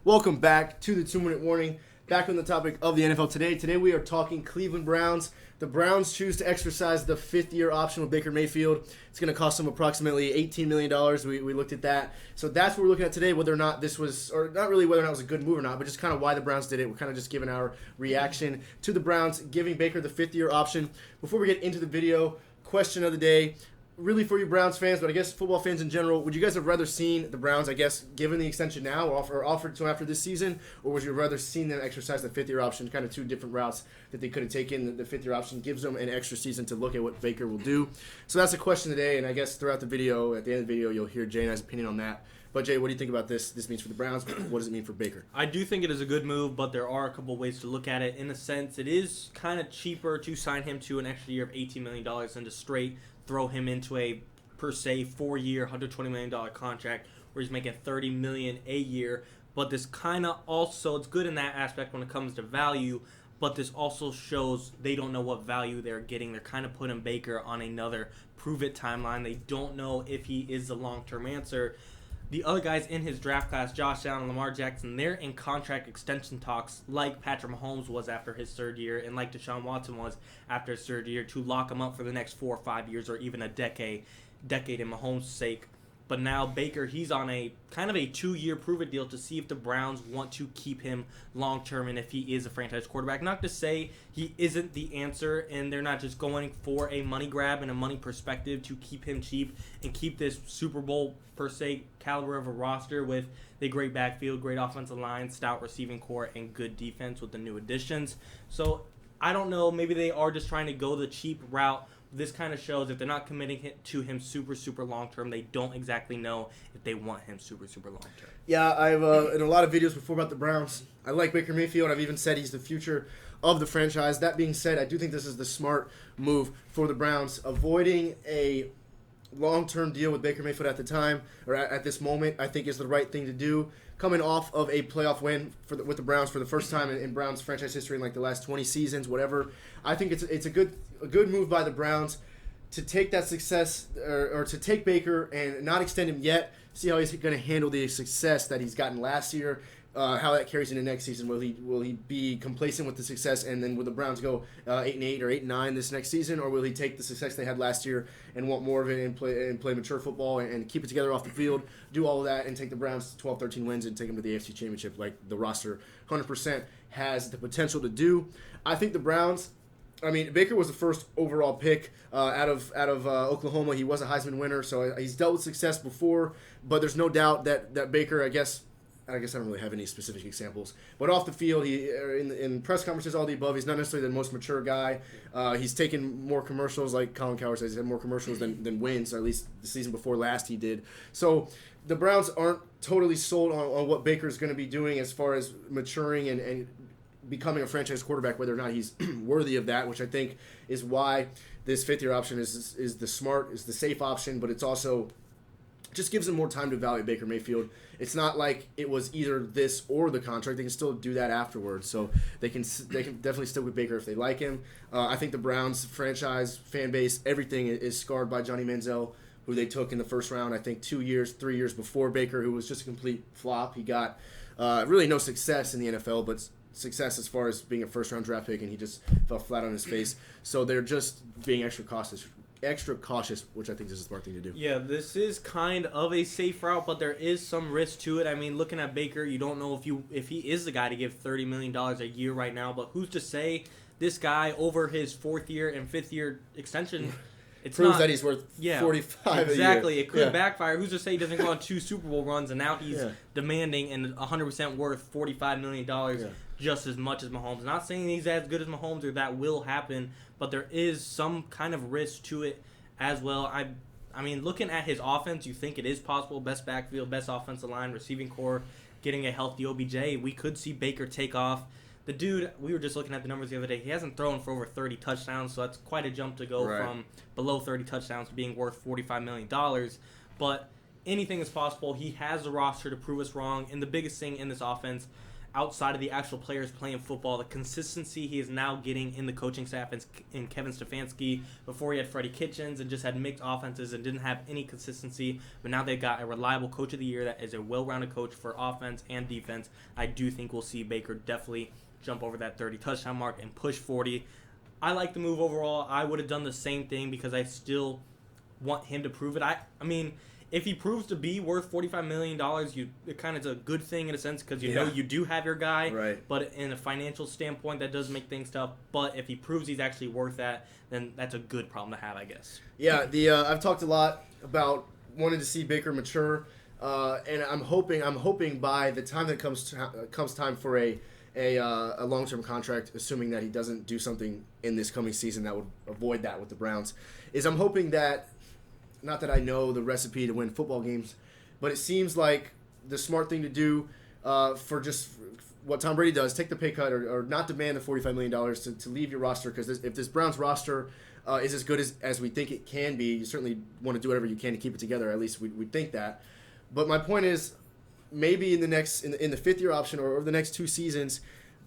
Welcome back to the 2-Minute Warning. Back on the topic of the NFL today. Today we are talking Cleveland Browns. The Browns choose to exercise the fifth-year option with Baker Mayfield. It's going to cost them approximately $18 million. We looked at that. So that's what we're looking at today, whether or not this was, or not really whether or not it was a good move or not, but just kind of why the Browns did it. We're kind of just giving our reaction to the Browns giving Baker the fifth-year option. Before we get into the video, question of the day. Really for you Browns fans, but I guess football fans in general, would you guys have rather seen the Browns, I guess, given the extension now or offered to after this season, or would you rather seen them exercise the fifth-year option, kind of two different routes that they could have taken? The fifth-year option gives them an extra season to look at what Baker will do. So that's a question today, and I guess throughout the video, at the end of the video, you'll hear Jay and I's opinion on that. But Jay, what do you think about this? This means for the Browns. What does it mean for Baker? I do think it is a good move, but there are a couple ways to look at it. In a sense, it is kind of cheaper to sign him to an extra year of $18 million than to straight throw him into a per se 4-year $120 million contract where he's making $30 million a year. But this kind of also, it's good in that aspect when it comes to value, but this also shows they don't know what value they're getting. They're kind of putting Baker on another prove-it timeline. They don't know if he is the long-term answer. The other guys in his draft class, Josh Allen and Lamar Jackson, they're in contract extension talks like Patrick Mahomes was after his third year and like Deshaun Watson was after his third year to lock him up for the next 4 or 5 years or even a decade in Mahomes' sake. But now Baker, he's on a kind of a 2-year prove-it deal to see if the Browns want to keep him long-term and if he is a franchise quarterback. Not to say he isn't the answer and they're not just going for a money grab and a money perspective to keep him cheap and keep this Super Bowl, per se, caliber of a roster with the great backfield, great offensive line, stout receiving core, and good defense with the new additions. So I don't know. Maybe they are just trying to go the cheap route. This kind of shows if they're not committing to him super, super long-term, they don't exactly know if they want him super, super long-term. Yeah, I've in a lot of videos before about the Browns, I like Baker Mayfield. I've even said he's the future of the franchise. That being said, I do think this is the smart move for the Browns. Avoiding a long-term deal with Baker Mayfield at the time, or at this moment, I think is the right thing to do. Coming off of a playoff win with the Browns for the first time in Browns franchise history in like the last 20 seasons, whatever, I think it's a good move by the Browns to take that success or to take Baker and not extend him yet. See how he's going to handle the success that he's gotten last year. How that carries into next season. Will he be complacent with the success, and then will the Browns go 8-8 or 8-9 this next season, or will he take the success they had last year and want more of it and play mature football and keep it together off the field, do all of that, and take the Browns to 12-13 wins and take them to the AFC Championship like the roster 100% has the potential to do? I think the Browns. I mean, Baker was the first overall pick out of Oklahoma. He was a Heisman winner, so he's dealt with success before. But there's no doubt that Baker, I guess I don't really have any specific examples. But off the field, he in press conferences, all the above, he's not necessarily the most mature guy. He's taken more commercials, like Colin Cowherd says, he's had more commercials than wins, or at least the season before last he did. So the Browns aren't totally sold on what Baker's going to be doing as far as maturing and becoming a franchise quarterback, whether or not he's worthy of that, which I think is why this fifth-year option is the safe option, but it's also just gives them more time to evaluate Baker Mayfield. It's not like it was either this or the contract. They can still do that afterwards. So they can definitely stick with Baker if they like him. I think the Browns franchise, fan base, everything is scarred by Johnny Manziel, who they took in the first round, I think 3 years before Baker, who was just a complete flop. He got really no success in the NFL, but success as far as being a first-round draft pick, and he just fell flat on his face. So they're just being extra cautious, which I think is a smart thing to do. Yeah, this is kind of a safe route, but there is some risk to it. I mean, looking at Baker, you don't know if he is the guy to give $30 million a year right now, but who's to say this guy over his 4th year and 5th year extension proves that he's worth $45 a year. Exactly. It could backfire. Who's to say he doesn't go on 2 Super Bowl runs and now he's demanding and 100% worth $45 million just as much as Mahomes. Not saying he's as good as Mahomes or that will happen, but there is some kind of risk to it as well. I mean, looking at his offense, you think it is possible. Best backfield, best offensive line, receiving core, getting a healthy OBJ. We could see Baker take off. The dude, we were just looking at the numbers the other day. He hasn't thrown for over 30 touchdowns, so that's quite a jump to go from below 30 touchdowns to being worth $45 million. But anything is possible. He has the roster to prove us wrong. And the biggest thing in this offense, outside of the actual players playing football, the consistency he is now getting in the coaching staff in Kevin Stefanski. Before he had Freddie Kitchens and just had mixed offenses and didn't have any consistency, but now they've got a reliable coach of the year that is a well-rounded coach for offense and defense. I do think we'll see Baker definitely jump over that 30 touchdown mark and push 40. I like the move overall. I would have done the same thing because I still want him to prove it. I mean, if he proves to be worth $45 million, it kind of is a good thing in a sense because you know you do have your guy. Right. But in a financial standpoint, that does make things tough. But if he proves he's actually worth that, then that's a good problem to have, I guess. Yeah, I've talked a lot about wanting to see Baker mature, and I'm hoping by the time that comes time for a long-term contract, assuming that he doesn't do something in this coming season that would avoid that with the Browns, is I'm hoping that, not that I know the recipe to win football games, but it seems like the smart thing to do for just what Tom Brady does, take the pay cut or not demand the $45 million to leave your roster, because if this Browns roster is as good as we think it can be, you certainly want to do whatever you can to keep it together. At least we think that. But my point is, maybe in the fifth-year option or over the next 2 seasons,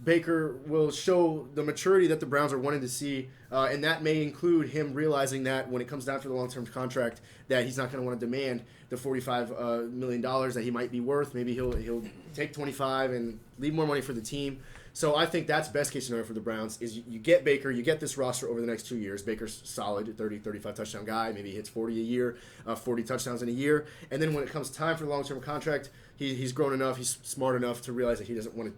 Baker will show the maturity that the Browns are wanting to see, and that may include him realizing that when it comes down to the long-term contract, that he's not going to want to demand the $45 million that he might be worth. Maybe he'll take 25 and leave more money for the team. So I think that's best case scenario for the Browns is you get Baker, you get this roster over the next 2 years. Baker's solid, 30, 35 touchdown guy. Maybe he hits 40 a year, 40 touchdowns in a year. And then when it comes time for the long-term contract, he's grown enough, he's smart enough to realize that he doesn't want to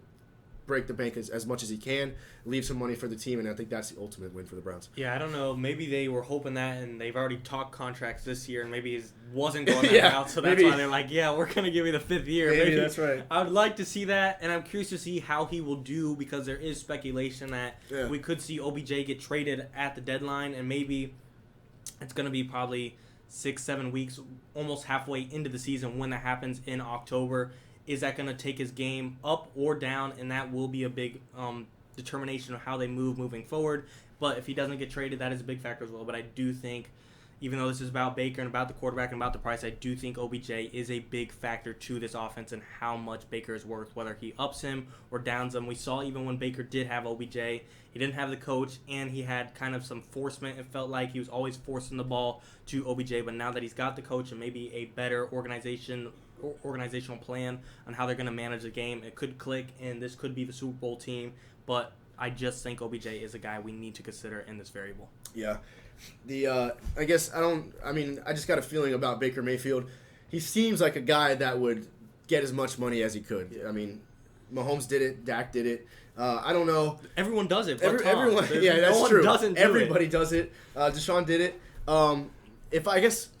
break the bank as much as he can, leave some money for the team, and I think that's the ultimate win for the Browns. Yeah, I don't know. Maybe they were hoping that, and they've already talked contracts this year, and maybe it wasn't going that route, so that's why they're like, yeah, we're going to give you the 5th year. Maybe that's right. I would like to see that, and I'm curious to see how he will do, because there is speculation that we could see OBJ get traded at the deadline, and maybe it's going to be probably 6-7 weeks, almost halfway into the season when that happens in October. Is that going to take his game up or down? And that will be a big determination of how they moving forward. But if he doesn't get traded, that is a big factor as well. But I do think, even though this is about Baker and about the quarterback and about the price, I do think OBJ is a big factor to this offense and how much Baker is worth, whether he ups him or downs him. We saw even when Baker did have OBJ, he didn't have the coach, and he had kind of some forcement. It felt like he was always forcing the ball to OBJ. But now that he's got the coach and maybe a better organizational plan on how they're going to manage the game, it could click, and this could be the Super Bowl team. But I just think OBJ is a guy we need to consider in this variable. Yeah. I just got a feeling about Baker Mayfield. He seems like a guy that would get as much money as he could. I mean, Mahomes did it, Dak did it. I don't know. Everyone does it. Everyone, yeah, that's true. Everybody does it. Deshaun did it.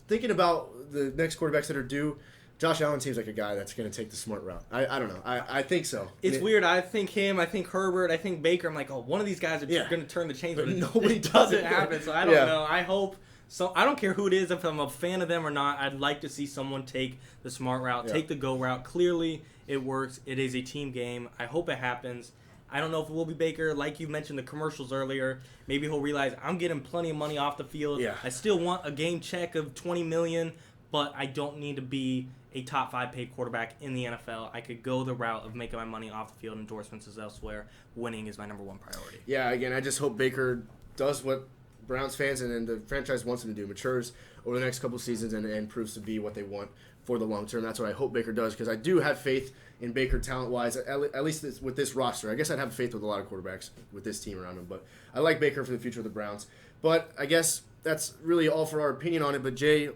Thinking about the next quarterbacks that are due, Josh Allen seems like a guy that's going to take the smart route. I don't know. I think so. It's weird. I think him. I think Herbert. I think Baker. I'm like, oh, one of these guys are going to turn the change. But nobody doesn't happen. So I don't know. I hope. So I don't care who it is. If I'm a fan of them or not, I'd like to see someone take the smart route, take the go route. Clearly, it works. It is a team game. I hope it happens. I don't know if it will be Baker. Like you mentioned the commercials earlier, maybe he'll realize I'm getting plenty of money off the field. Yeah. I still want a game check of $20 million, but I don't need to be a top 5 paid quarterback in the NFL. I could go the route of making my money off the field. Endorsements is elsewhere. Winning is my number 1 priority. Yeah, again, I just hope Baker does what Browns fans and the franchise wants him to do, matures over the next couple seasons and proves to be what they want for the long term. That's what I hope Baker does, because I do have faith in Baker talent-wise, at least with this roster. I guess I'd have faith with a lot of quarterbacks with this team around him, but I like Baker for the future of the Browns. But I guess that's really all for our opinion on it. But Jay,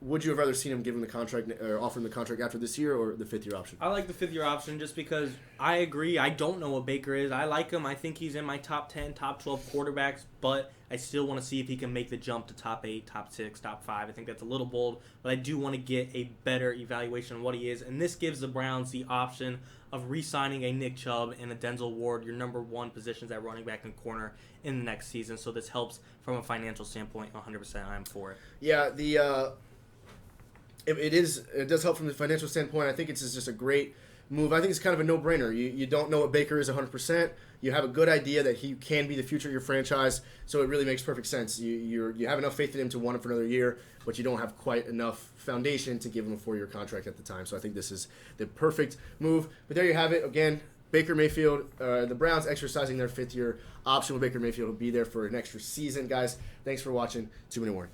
would you have rather seen him give him the contract or offer him the contract after this year or the 5th-year option? I like the 5th-year option just because I agree. I don't know what Baker is. I like him. I think he's in my top 10, top 12 quarterbacks, but I still want to see if he can make the jump to top 8, top 6, top 5. I think that's a little bold, but I do want to get a better evaluation of what he is, and this gives the Browns the option of re-signing a Nick Chubb and a Denzel Ward, your number 1 positions at running back and corner in the next season. So this helps from a financial standpoint. 100% I'm for it. Yeah, it does help from the financial standpoint. I think it's just a great move. I think it's kind of a no-brainer. You don't know what Baker is 100%. You have a good idea that he can be the future of your franchise, so it really makes perfect sense. You have enough faith in him to want him for another year, but you don't have quite enough foundation to give him a 4-year contract at the time. So I think this is the perfect move. But there you have it. Again, Baker Mayfield, the Browns exercising their 5th-year option with Baker Mayfield will be there for an extra season. Guys, thanks for watching 2-Minute Warning.